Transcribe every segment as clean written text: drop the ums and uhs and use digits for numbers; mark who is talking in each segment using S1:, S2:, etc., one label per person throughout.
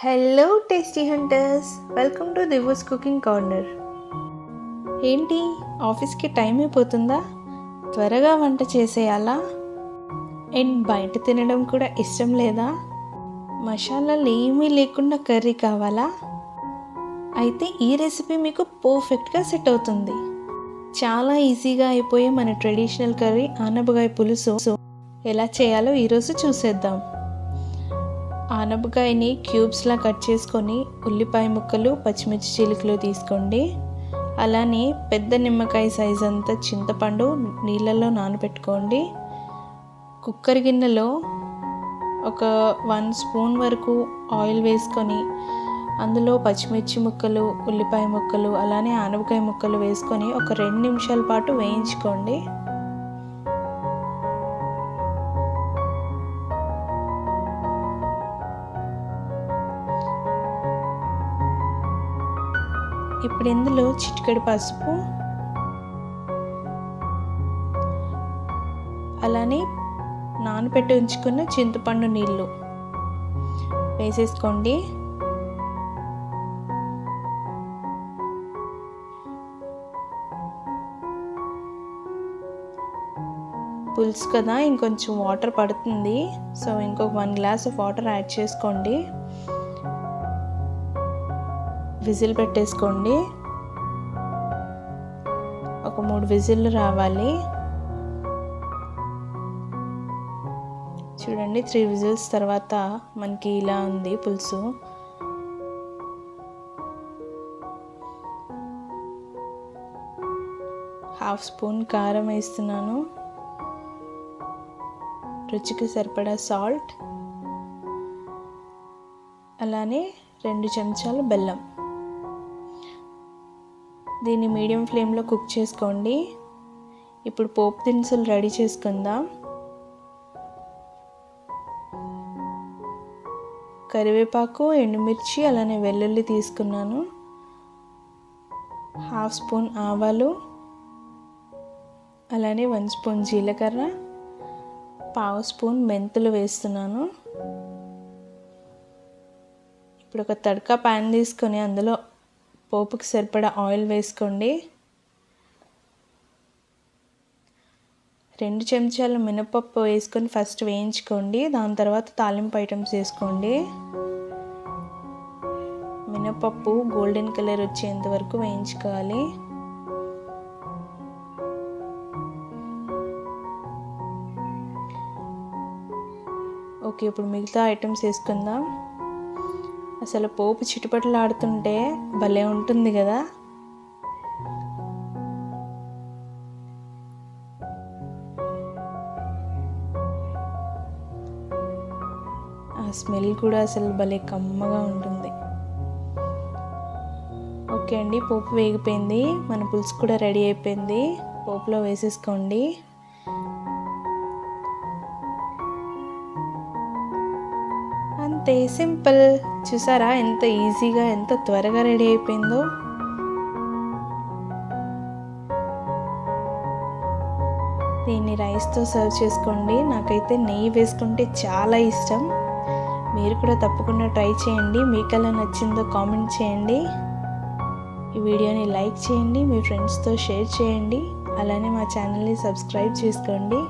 S1: Hello tasty hunters, welcome to Divo's cooking corner. ఏంటి, ఆఫీస్కి time అయిపోతుందా? త్వరగా వంట చేసేయాలా? అండ్ బయట తినడం కూడా ఇష్టం లేదా? మసాలాలు ఏమీ లేకుండా కర్రీ కావాలా? అయితే ఈ రెసిపీ మీకు పర్ఫెక్ట్గా సెట్ అవుతుంది. చాలా ఈజీగా అయిపోయే మన ట్రెడిషనల్ కర్రీ ఆనపకాయ పులుసు ఎలా చేయాలో ఈరోజు చూసేద్దాం. ఆనపకాయని క్యూబ్స్లా కట్ చేసుకొని ఉల్లిపాయ ముక్కలు, పచ్చిమిర్చి చీలికలు తీసుకోండి. అలానే పెద్ద నిమ్మకాయ సైజ్ అంతా చింతపండు నీళ్ళల్లో నానబెట్టుకోండి. కుక్కర్ గిన్నెలో ఒక 1 స్పూన్ వరకు ఆయిల్ వేసుకొని అందులో పచ్చిమిర్చి ముక్కలు, ఉల్లిపాయ ముక్కలు, అలానే ఆనపకాయ ముక్కలు వేసుకొని ఒక 2 నిమిషాల పాటు వేయించుకోండి. ఇప్పుడు ఇందులో చిటికెడు పసుపు, అలానే నానబెట్టి ఉంచుకున్న చింతపండు నీళ్ళు వేసేసుకోండి. పులుసు కదా, ఇంకొంచెం వాటర్ పడుతుంది. సో ఇంకొక 1 గ్లాస్ ఆఫ్ వాటర్ యాడ్ చేసుకోండి. విజిల్ పెట్టేసుకోండి. ఒక 3 విజిల్లు రావాలి. చూడండి, 3 విజిల్స్ తర్వాత మనకి ఇలా ఉంది పులుసు. హాఫ్ స్పూన్ కారం వేస్తున్నాను, రుచికి సరిపడా సాల్ట్, అలానే 2 చెంచాలు బెల్లం. దీన్ని మీడియం ఫ్లేమ్లో కుక్ చేసుకోండి. ఇప్పుడు పోపు దినుసులు రెడీ చేసుకుందాం. కరివేపాకు, ఎండుమిర్చి, అలానే వెల్లుల్లి తీసుకున్నాను. హాఫ్ స్పూన్ ఆవాలు, అలానే 1 స్పూన్ జీలకర్ర, పావు స్పూన్ మెంతులు వేస్తున్నాను. ఇప్పుడు ఒక తడకా ప్యాన్ తీసుకొని అందులో పోపుకి సరిపడా ఆయిల్ వేసుకోండి. 2 చెంచాలు మినపప్పు వేసుకొని ఫస్ట్ వేయించుకోండి. దాని తర్వాత తాలింపు ఐటమ్స్ వేసుకోండి. మినపప్పు గోల్డెన్ కలర్ వచ్చేంత వరకు వేయించుకోవాలి. ఓకే, ఇప్పుడు మిగతా ఐటమ్స్ వేసుకుందాం. అసలు పోపు చిటపటలాడుతుంటే భలే ఉంటుంది కదా. ఆ స్మెల్ కూడా అసలు భలే కమ్మగా ఉంటుంది. ఓకే అండి, పోపు వేగిపోయింది. మన పులుసు కూడా రెడీ అయిపోయింది. పోపులో వేసేసుకోండి. అంతే, సింపుల్. చూసారా ఎంత ఈజీగా, ఎంత త్వరగా రెడీ అయిపోయిందో. దీన్ని రైస్తో సర్వ్ చేసుకోండి. నాకైతే నెయ్యి వేసుకుంటే చాలా ఇష్టం. మీరు కూడా తప్పకుండా ట్రై చేయండి. మీకు ఎలా నచ్చిందో కామెంట్ చేయండి. ఈ వీడియోని లైక్ చేయండి, మీ ఫ్రెండ్స్తో షేర్ చేయండి, అలానే మా ఛానల్ని సబ్స్క్రైబ్ చేసుకోండి.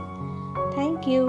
S1: Thank you.